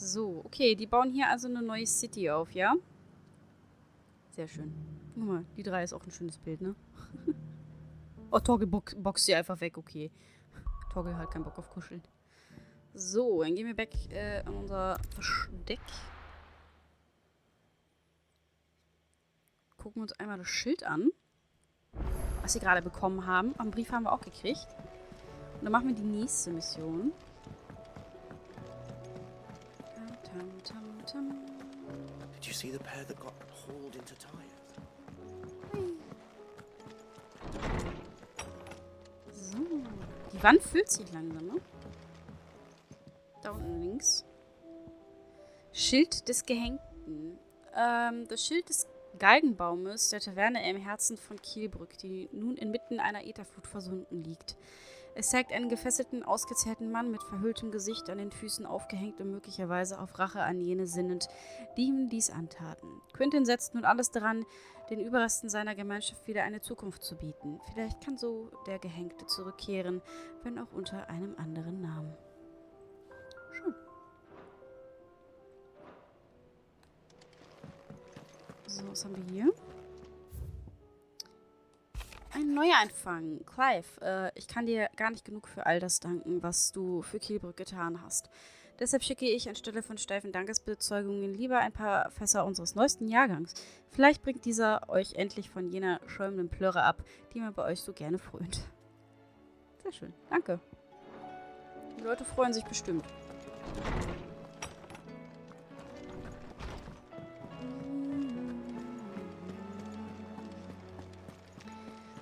So, okay, die bauen hier also eine neue City auf, ja? Sehr schön. Guck mal, die 3 ist auch ein schönes Bild, ne? Oh, Torge boxt sie einfach weg, okay. Torge hat keinen Bock auf Kuscheln. So, dann gehen wir back an unser Versteck. Gucken wir uns einmal das Schild an, was wir gerade bekommen haben. Auch einen Brief haben wir auch gekriegt. Und dann machen wir die nächste Mission. Did you see the pair that got hauled into Tyre? So. Die Wand füllt sich langsam, ne? Da unten links. Schild des Gehängten. Das Schild des Galgenbaumes der Taverne im Herzen von Kielbrück, die nun inmitten einer Ätherflut versunken liegt. Es zeigt einen gefesselten, ausgezehrten Mann mit verhülltem Gesicht, an den Füßen aufgehängt und möglicherweise auf Rache an jene sinnend, die ihm dies antaten. Quentin setzt nun alles daran, den Überresten seiner Gemeinschaft wieder eine Zukunft zu bieten. Vielleicht kann so der Gehängte zurückkehren, wenn auch unter einem anderen Namen. Schön. So, was haben wir hier? Ein Neuanfang. Clive, ich kann dir gar nicht genug für all das danken, was du für Kielbrück getan hast. Deshalb schicke ich anstelle von steifen Dankesbezeugungen lieber ein paar Fässer unseres neuesten Jahrgangs. Vielleicht bringt dieser euch endlich von jener schäumenden Plörre ab, die man bei euch so gerne frönt. Sehr schön. Danke. Die Leute freuen sich bestimmt.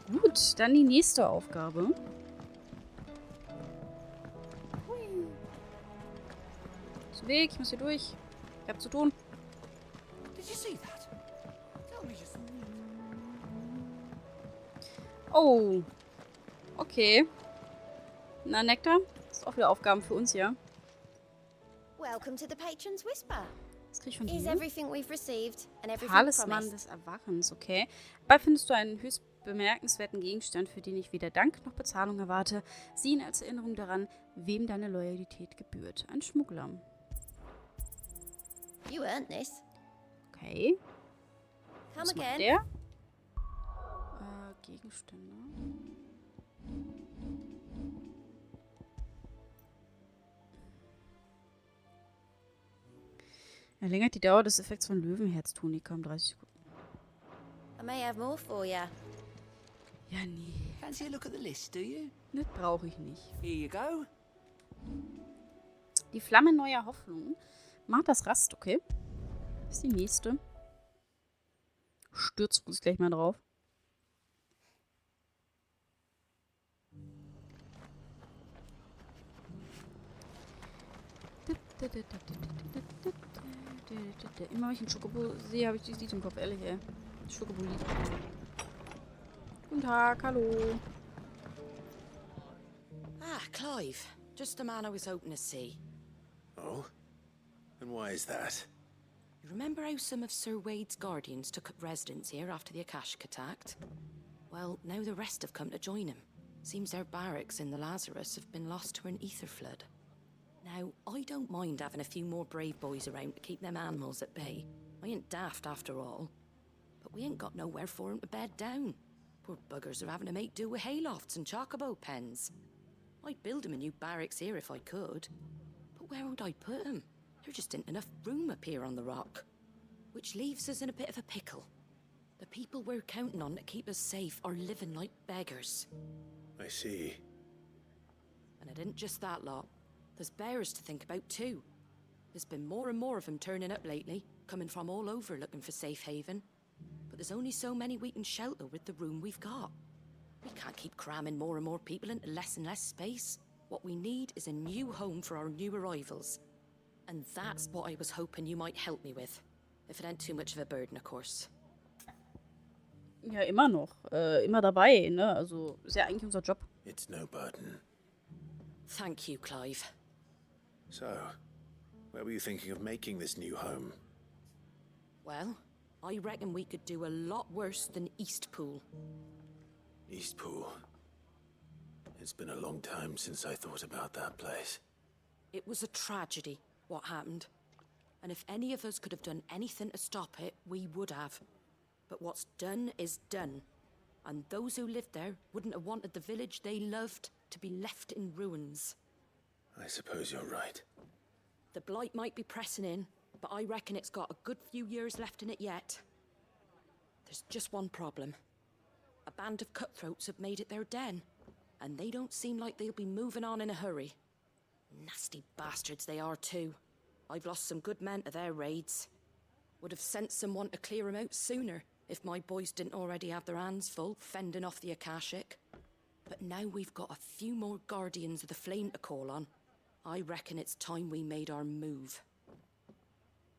Gut, dann die nächste Aufgabe. Ist Weg, ich muss hier durch. Ich hab zu tun. Oh. Okay. Na, Nektar? Das ist auch wieder Aufgaben für uns, ja? Welcome to the Patron's Whisper. Das krieg ich von Is dir. everything we've received and everything Talisman promised? des Erwachens, okay. Dabei findest du einen höchst bemerkenswerten Gegenstand, für den ich weder Dank noch Bezahlung erwarte. Sieh ihn als Erinnerung daran, wem deine Loyalität gebührt. Ein Schmuggler. You earned this. Okay. Come Was macht again. der? Gegenstände. Verlängert die Dauer des Effekts von Löwenherztunika um 30 Sekunden. I may have more for you. Ja, nee. Fancy a look at the list, do you? Das brauche ich nicht. Here you go. Die Flamme neuer Hoffnung. Macht das Rast, okay. Das ist die nächste. Stürzt uns gleich mal drauf. Immer wenn ich einen Schokobo sehe, habe ich dieses Lied im Kopf, ehrlich, ey. Schokobo-Lied. Guten Tag, hallo. Ah, Clive. Just the man I was hoping to see. Oh? And why is that? You remember how some of Sir Wade's guardians took up residence here after the Akashic attacked? Well, now the rest have come to join him. Seems their barracks in the Lazarus have been lost to an ether flood. Now, I don't mind having a few more brave boys around to keep them animals at bay. I ain't daft after all. But we ain't got nowhere for 'em to bed down. Poor buggers are having to make do with haylofts and chocobo pens. I'd build 'em a new barracks here if I could. But where would I put 'em? There just ain't enough room up here on the rock. Which leaves us in a bit of a pickle. The people we're counting on to keep us safe are living like beggars. I see. And it ain't just that lot. There's bears to think about too. There's been more and more of them turning up lately, coming from all over looking for safe haven. But there's only so many we can shelter with the room we've got. We can't keep cramming more and more people into less and less space. What we need is a new home for our new arrivals. And that's what I was hoping you might help me with. If it ain't too much of a burden, of course. Ja, immer noch. Immer dabei, ne? Also, ist ja eigentlich unser Job. It's no burden. Thank you, Clive. So, where were you thinking of making this new home? Well, I reckon we could do a lot worse than Eastpool. Eastpool. It's been a long time since I thought about that place. It was a tragedy, what happened. And if any of us could have done anything to stop it, we would have. But what's done is done. And those who lived there wouldn't have wanted the village they loved to be left in ruins. I suppose you're right. The blight might be pressing in, but I reckon it's got a good few years left in it yet. There's just one problem. A band of cutthroats have made it their den, and they don't seem like they'll be moving on in a hurry. Nasty bastards they are too. I've lost some good men to their raids. Would have sent someone to clear 'em out sooner, if my boys didn't already have their hands full fending off the Akashic. But now we've got a few more guardians of the flame to call on. I reckon it's time we made our move.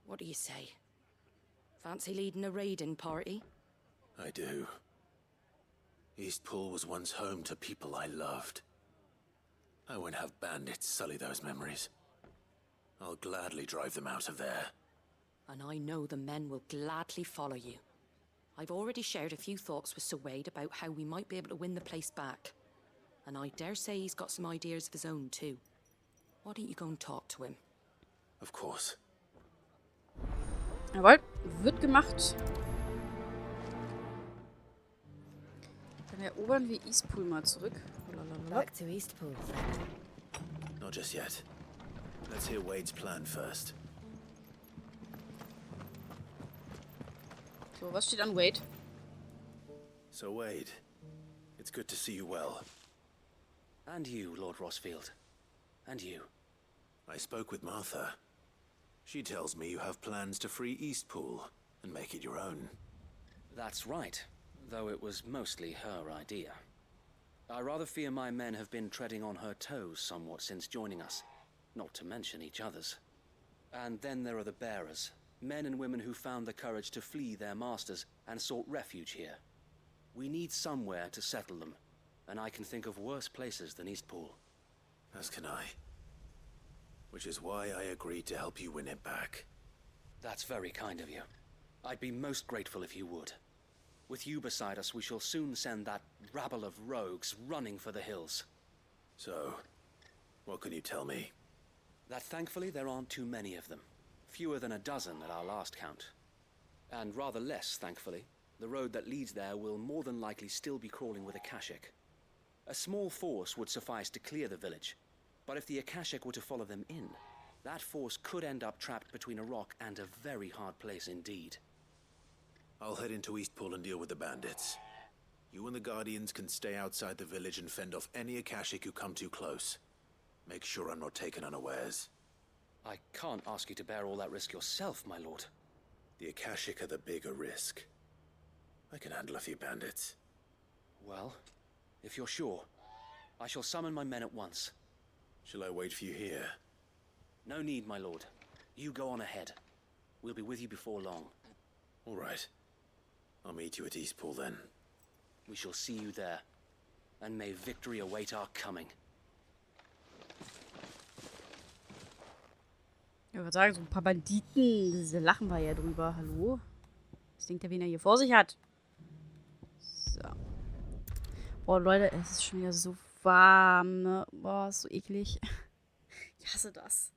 What do you say? Fancy leading a raiding party? I do. Eastpool was once home to people I loved. I won't have bandits sully those memories. I'll gladly drive them out of there. And I know the men will gladly follow you. I've already shared a few thoughts with Sir Wade about how we might be able to win the place back. And I dare say he's got some ideas of his own too. Why don't you go and talk to him? Of course. Jawohl, wird gemacht. Dann erobern wir Eastpool mal zurück. Back to Eastpool. Not just yet. Let's hear Wade's plan first. So, was steht an Wade? So, Wade, it's good to see you well. And you, Lord Rossfield. And you. I spoke with Martha. She tells me you have plans to free Eastpool and make it your own. That's right, though it was mostly her idea. I rather fear my men have been treading on her toes somewhat since joining us, not to mention each other's. And then there are the bearers, men and women who found the courage to flee their masters and sought refuge here. We need somewhere to settle them, and I can think of worse places than Eastpool. As can I. Which is why I agreed to help you win it back. That's very kind of you. I'd be most grateful if you would. With you beside us, we shall soon send that rabble of rogues running for the hills. So, what can you tell me? That thankfully there aren't too many of them. Fewer than a dozen at our last count. And rather less, thankfully, the road that leads there will more than likely still be crawling with Akashic. A small force would suffice to clear the village, but if the Akashic were to follow them in, that force could end up trapped between a rock and a very hard place indeed. I'll head into Eastpool and deal with the bandits. You and the Guardians can stay outside the village and fend off any Akashic who come too close. Make sure I'm not taken unawares. I can't ask you to bear all that risk yourself, my lord. The Akashic are the bigger risk. I can handle a few bandits. Well, if you're sure, I shall summon my men at once. Shall I wait for you here? No need, my lord. You go on ahead. We'll be with you before long. All right. I'll meet you at Eastpool then. We shall see you there. And may victory await our coming. Ich würde sagen, so ein paar Banditen, da lachen wir ja drüber. Hallo? Was denkt er, wen er hier vor sich hat? So. Boah, Leute, es ist schon wieder so warm, ne? Boah, ist so eklig. Ich hasse das.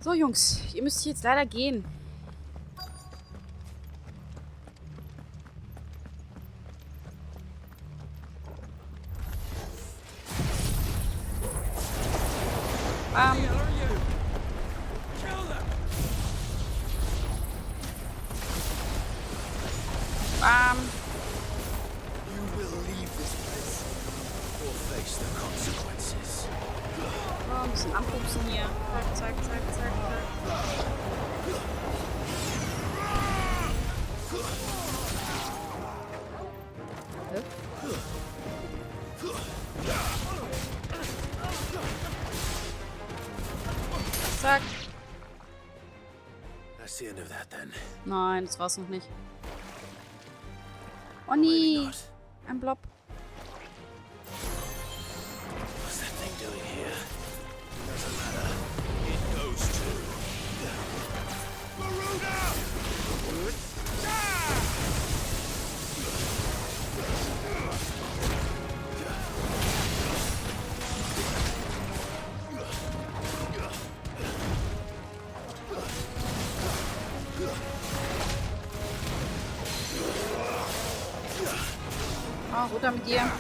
So, Jungs, ihr müsst jetzt leider gehen. You will leave this place or face the consequences. Oh, ein bisschen anpupsen hier. Zack, zack, zack, zack, zack. Zack. That's the end of that then. Nein, das war's noch nicht. Oh Maybe nee, not. ein Blob. What's that thing doing here? Doesn't matter. It goes to Maruda! Runter mit dir.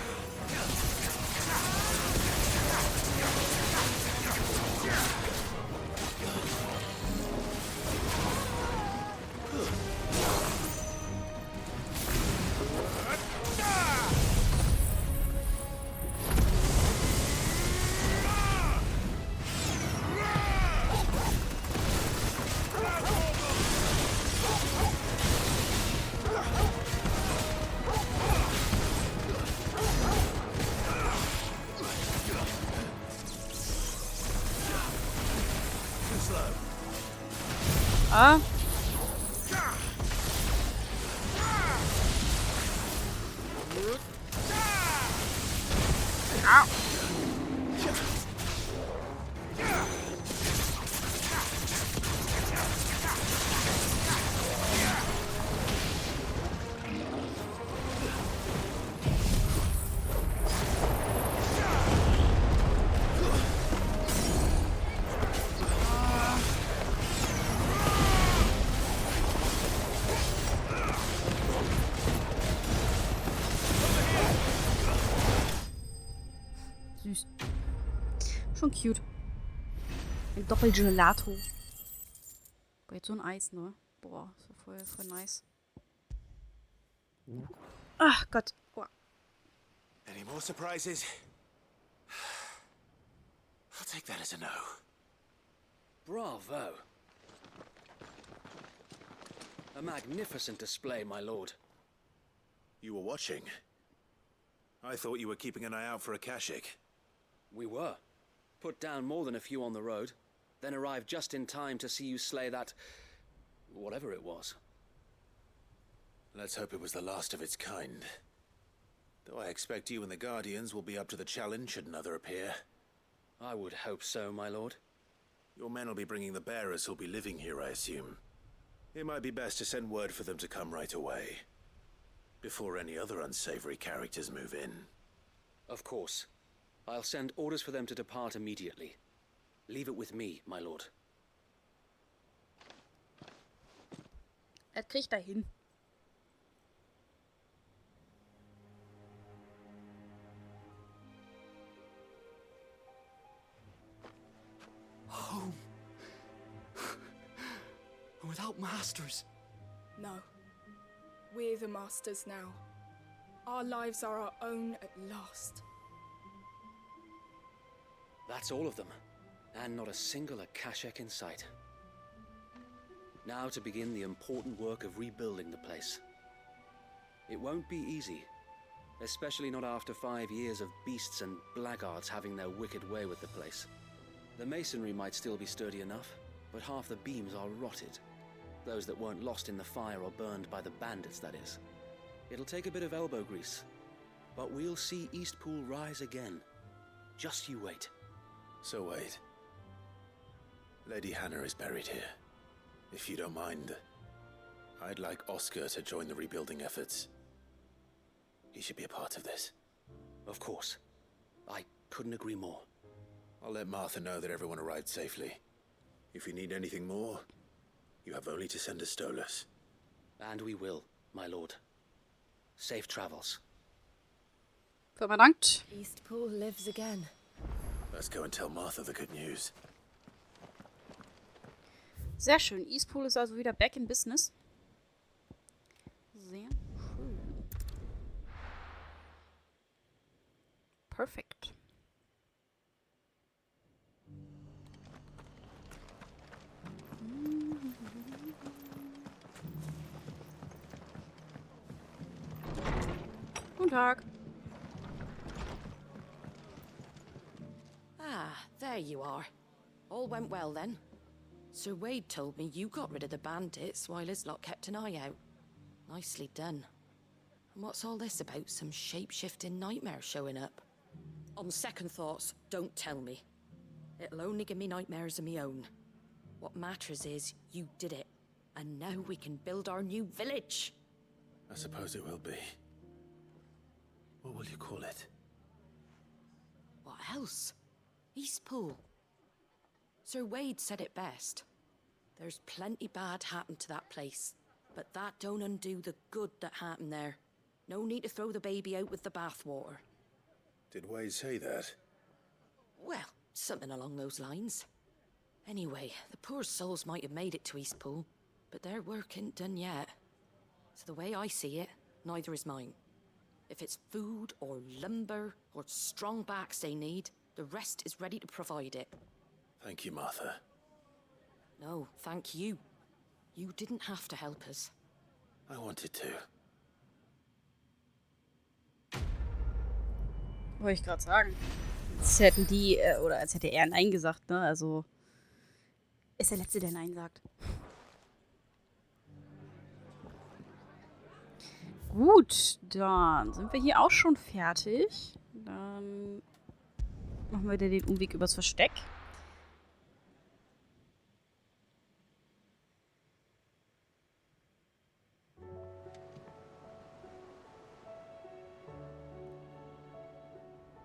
Ah. Au. Süß. Schon cute. Ein Doppelgelato. Boah, jetzt so ein Eis, ne? Boah, so voll nice. Ach Gott. Boah. Any more surprises? I'll take that as a no. Bravo. A magnificent display, my lord. You were watching? I thought you were keeping an eye out for a Kashik. We were. Put down more than a few on the road, then arrived just in time to see you slay that... whatever it was. Let's hope it was the last of its kind. Though I expect you and the Guardians will be up to the challenge should another appear. I would hope so, my lord. Your men will be bringing the bearers who'll be living here, I assume. It might be best to send word for them to come right away, before any other unsavory characters move in. Of course. I'll send orders for them to depart immediately. Leave it with me, my lord. Kriegt er hin. Home. Without masters. No. We're the masters now. Our lives are our own at last. That's all of them. And not a single Akashek in sight. Now to begin the important work of rebuilding the place. It won't be easy. Especially not after 5 years of beasts and blackguards having their wicked way with the place. The masonry might still be sturdy enough, but half the beams are rotted. Those that weren't lost in the fire or burned by the bandits, that is. It'll take a bit of elbow grease. But we'll see Eastpool rise again. Just you wait. So wait. Lady Hannah is buried here. If you don't mind, I'd like Oscar to join the rebuilding efforts. He should be a part of this. Of course. I couldn't agree more. I'll let Martha know that everyone arrived safely. If you need anything more, you have only to send a Stolas. And we will, my lord. Safe travels. Verdankt. Eastpool lives again. Let's go and tell Martha the good news. Sehr schön. Eastpool ist also wieder back in business. Sehr schön. Perfekt. Guten Tag. Ah, there you are. All went well then. Sir Wade told me you got rid of the bandits while his lot kept an eye out. Nicely done. And what's all this about some shape-shifting nightmare showing up? On second thoughts, don't tell me. It'll only give me nightmares of me own. What matters is you did it. And now we can build our new village. I suppose it will be. What will you call it? What else? Eastpool. Sir Wade said it best. There's plenty bad happened to that place, but that don't undo the good that happened there. No need to throw the baby out with the bathwater. Did Wade say that? Well, something along those lines. Anyway, the poor souls might have made it to Eastpool, but their work ain't done yet. So the way I see it, neither is mine. If it's food or lumber or strong backs they need, the rest is ready to provide it. Thank you, Martha. No, thank you. You didn't have to help us. I wanted to. Wollte ich gerade sagen. Als hätten die, oder als hätte er Nein gesagt, ne? Also, ist der Letzte, der Nein sagt. Gut, dann sind wir hier auch schon fertig. Dann machen wir wieder den Umweg übers Versteck.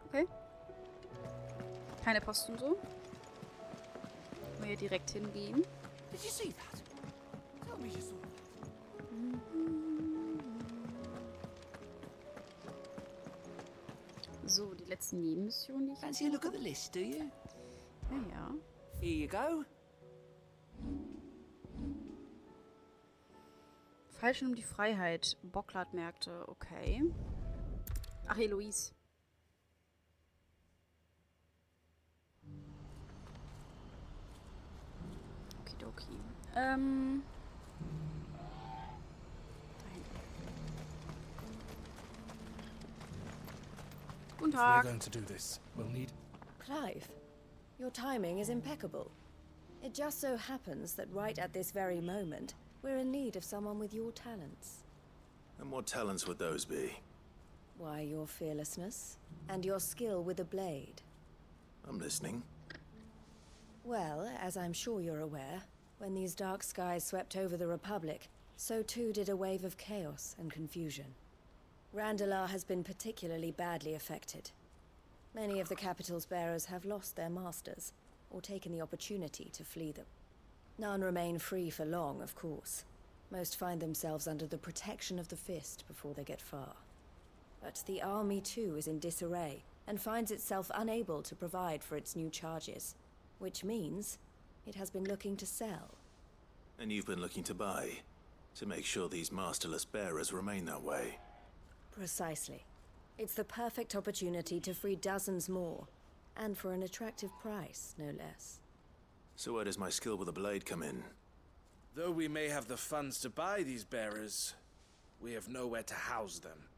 Okay. Keine Post und so. Können wir hier direkt hingehen. Did you see that? Tell me you saw that. So, die letzten Nebenmissionen, die ich Fancy a look at the list, do you? Ja, ja. Here you go. Falschen um die Freiheit. Bockladmärkte, okay. Ach, Eloise. Okidoki. Da hinten. Guten If we're Tag. going to do this, we'll need... Clive, your timing is impeccable. It just so happens that right at this very moment, we're in need of someone with your talents. And what talents would those be? Why, your fearlessness and your skill with a blade. I'm listening. Well, as I'm sure you're aware, when these dark skies swept over the Republic, so too did a wave of chaos and confusion. Randalar has been particularly badly affected. Many of the capital's bearers have lost their masters, or taken the opportunity to flee them. None remain free for long, of course. Most find themselves under the protection of the Fist before they get far. But the army too is in disarray, and finds itself unable to provide for its new charges. Which means it has been looking to sell. And you've been looking to buy, to make sure these masterless bearers remain that way. Precisely. It's the perfect opportunity to free dozens more, and for an attractive price, no less. So where does my skill with a blade come in? Though we may have the funds to buy these bearers, we have nowhere to house them.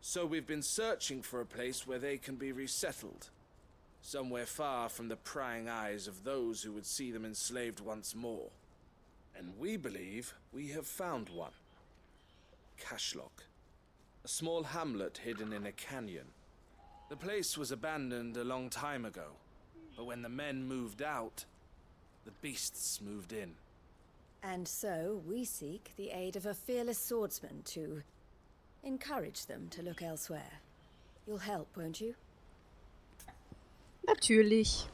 So we've been searching for a place where they can be resettled. Somewhere far from the prying eyes of those who would see them enslaved once more. And we believe we have found one. Cashlock. A small hamlet hidden in a canyon. The place was abandoned a long time ago, but when the men moved out, the beasts moved in. And so we seek the aid of a fearless swordsman to encourage them to look elsewhere. You'll help, won't you? Natürlich.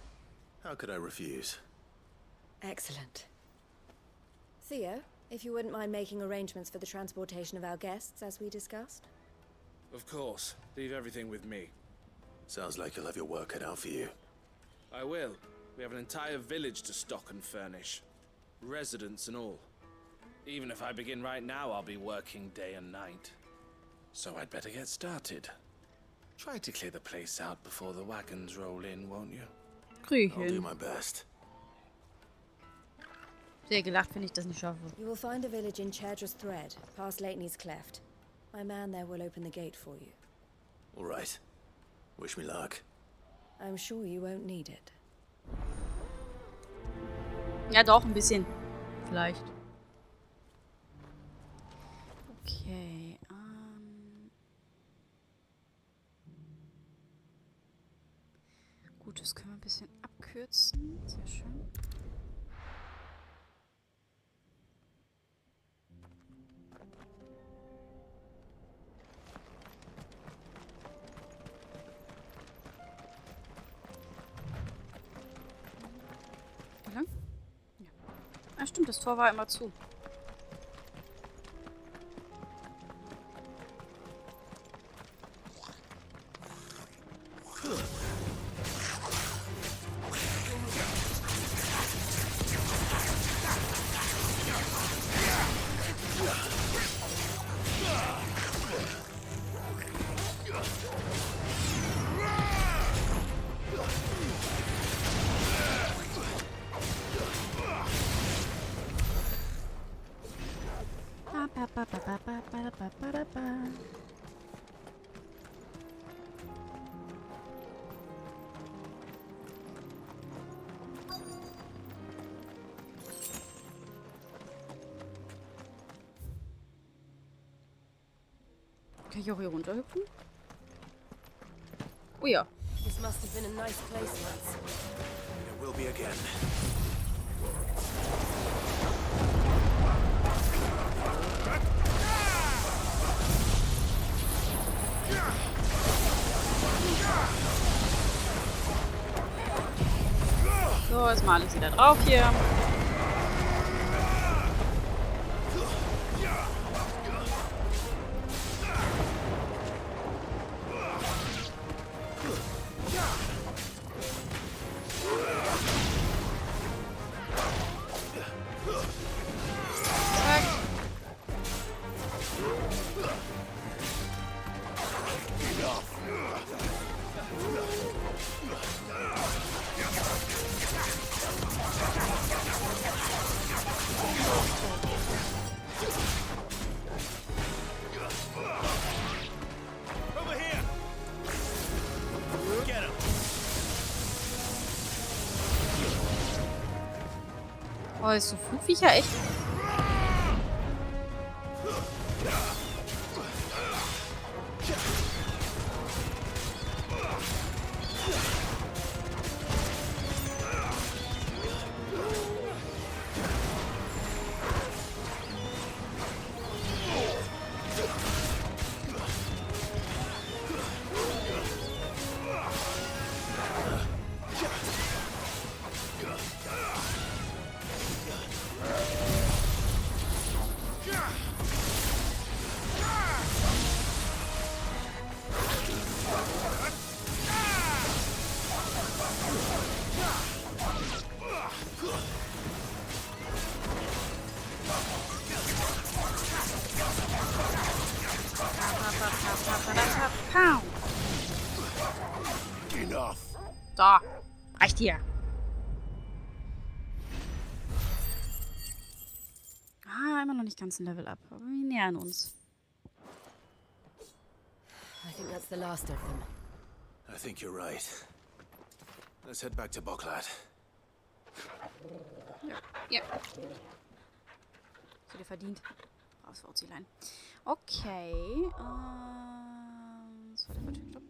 How could I refuse? Excellent. Theo, if you wouldn't mind making arrangements for the transportation of our guests, as we discussed. Of course. Leave everything with me. Sounds like you'll have your work cut out for you. I will. We have an entire village to stock and furnish. Residents and all. Even if I begin right now, I'll be working day and night. So I'd better get started. Try to clear the place out before the wagons roll in, won't you? I'll do Grüchen. my best. Sehr gelacht, wenn ich das nicht schaffe. You will find a village in Chadra's Thread, past Leitney's Cleft. My man there will open the gate for you. All right. Wish me luck. I'm sure you won't need it. Ja, doch, ein bisschen. Vielleicht. Okay. Gut, das können wir ein bisschen abkürzen. Sehr schön. Wie lang? Ja. Ah, stimmt, das Tor war immer zu. Kann ich auch hier runterhüpfen? Oh ja. This must have been a nice place once. It will be again. So, erstmal alles wieder drauf hier. Oh, ist so Flugviecher echt. So, reicht hier. Ah, immer noch nicht ganz ein Level up, aber wir nähern uns. I think that's the last of them. I think you're right. Let's head back to Boklad. Ja. So dir verdient. Braves Wurzilein. Okay. Das war der falsche Knopf.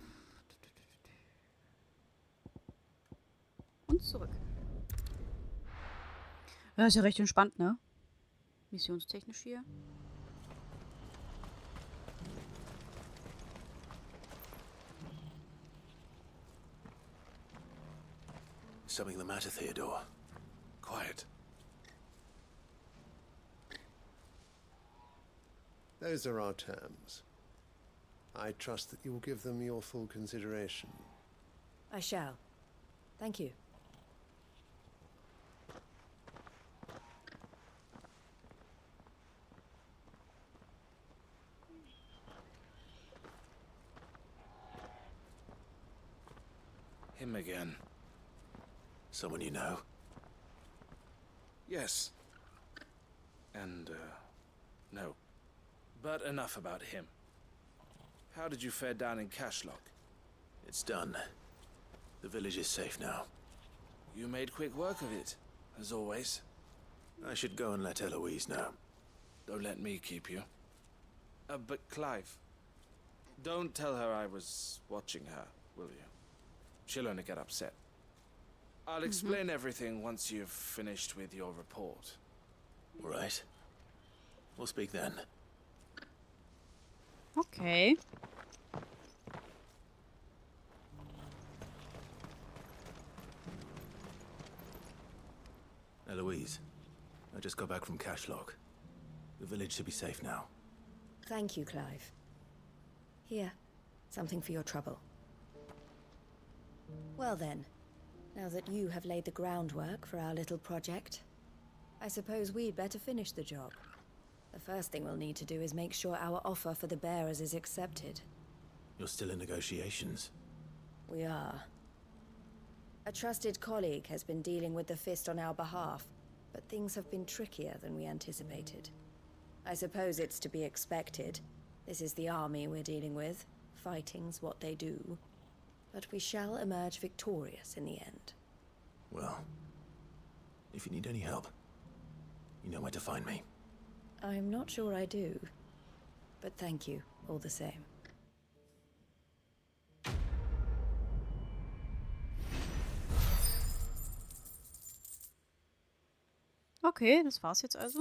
Und zurück. Ja, ist ja recht entspannt, ne? Missionstechnisch hier. Something the matter, Theodore? Quiet. Those are our terms. I trust that you will give them your full consideration. I shall. Thank you. Him again. Someone you know? Yes. And, no. But enough about him. How did you fare down in Cashlock? It's done. The village is safe now. You made quick work of it, as always. I should go and let Eloise know. Don't let me keep you. But Clive, don't tell her I was watching her, will you? She'll only get upset. I'll explain everything once you've finished with your report. All right. We'll speak then. Okay. Eloise, I just got back from Cashlock. The village should be safe now. Thank you, Clive. Here, something for your trouble. Well then, now that you have laid the groundwork for our little project, I suppose we'd better finish the job. The first thing we'll need to do is make sure our offer for the bearers is accepted. You're still in negotiations. We are. A trusted colleague has been dealing with the Fist on our behalf, but things have been trickier than we anticipated. I suppose it's to be expected. This is the army we're dealing with. Fighting's what they do. But we shall emerge victorious in the end. Well, if you need any help, you know where to find me. I'm not sure I do, but thank you all the same. Okay, das war's jetzt also.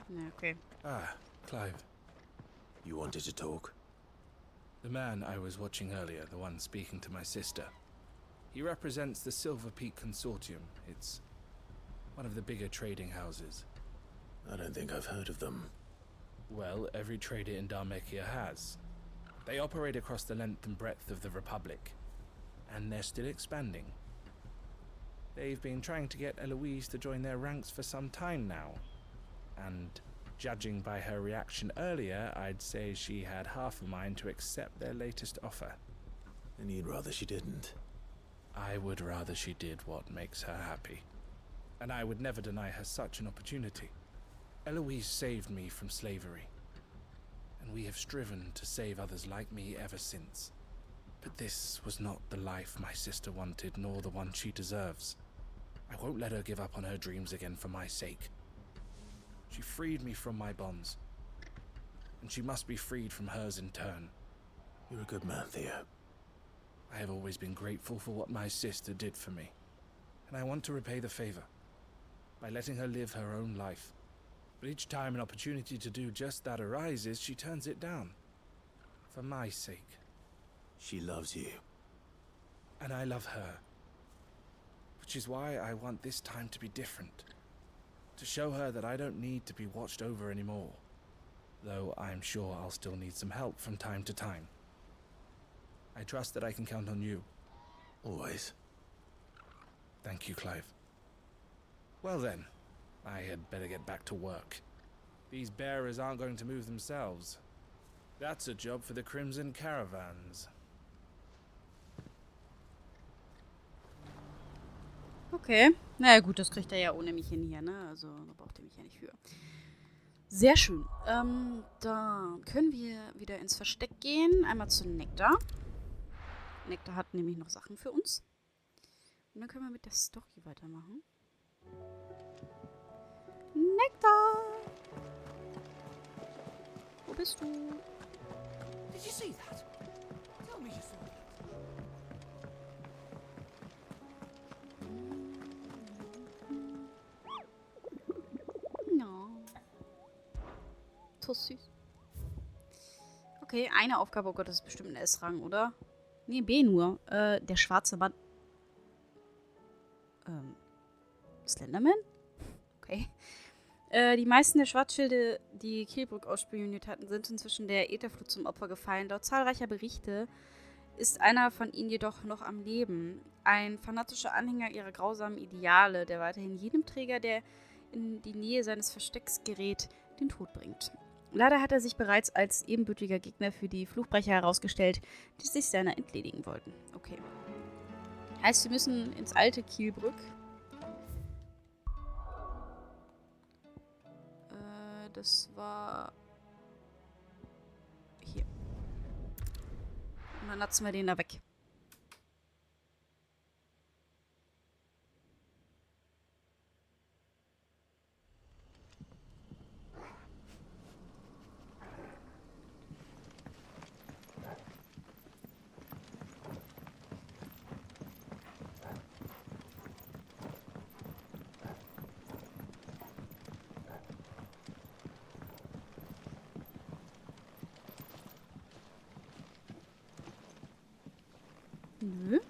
Ja, okay. Ah, Clive. You wanted to talk? The man I was watching earlier, the one speaking to my sister. He represents the Silver Peak Consortium. It's one of the bigger trading houses. I don't think I've heard of them. Well, every trader in Dharmekia has. They operate across the length and breadth of the Republic, and they're still expanding. They've been trying to get Eloise to join their ranks for some time now, and judging by her reaction earlier, I'd say she had half a mind to accept their latest offer. And you'd rather she didn't? I would rather she did what makes her happy, and I would never deny her such an opportunity. Eloise saved me from slavery, and we have striven to save others like me ever since. But this was not the life my sister wanted, nor the one she deserves. I won't let her give up on her dreams again for my sake. She freed me from my bonds, and she must be freed from hers in turn. You're a good man, Theo. I have always been grateful for what my sister did for me, and I want to repay the favor by letting her live her own life. But each time an opportunity to do just that arises, she turns it down. For my sake. She loves you. And I love her. Which is why I want this time to be different. To show her that I don't need to be watched over anymore. Though I'm sure I'll still need some help from time to time. I trust that I can count on you. Always. Thank you, Clive. Well then, I had better get back to work. These bearers aren't going to move themselves. That's a job for the Crimson Caravans. Okay. Naja gut, das kriegt er ja ohne mich hin hier, ne? Also da braucht er mich ja nicht für. Sehr schön. Da können wir wieder ins Versteck gehen. Einmal zu Nektar. Nektar hat nämlich noch Sachen für uns. Und dann können wir mit der Story weitermachen. Nektar! Wo bist du? Did you see that? Tell me you saw that. Ja. So süß. Okay, eine Aufgabe. Oh Gott, das ist bestimmt ein S-Rang, oder? Nee, B nur. Der schwarze Mann. Slenderman? Okay. Die meisten der Schwarzschilde, die Kielbrück ausspioniert hatten, sind inzwischen der Ätherflut zum Opfer gefallen. Laut zahlreicher Berichte ist einer von ihnen jedoch noch am Leben. Ein fanatischer Anhänger ihrer grausamen Ideale, der weiterhin jedem Träger, der in die Nähe seines Verstecks gerät, den Tod bringt. Leider hat er sich bereits als ebenbürtiger Gegner für die Fluchbrecher herausgestellt, die sich seiner entledigen wollten. Okay. Heißt, wir müssen ins alte Kielbrück. Das war hier. Und dann lassen wir den da weg. Nö.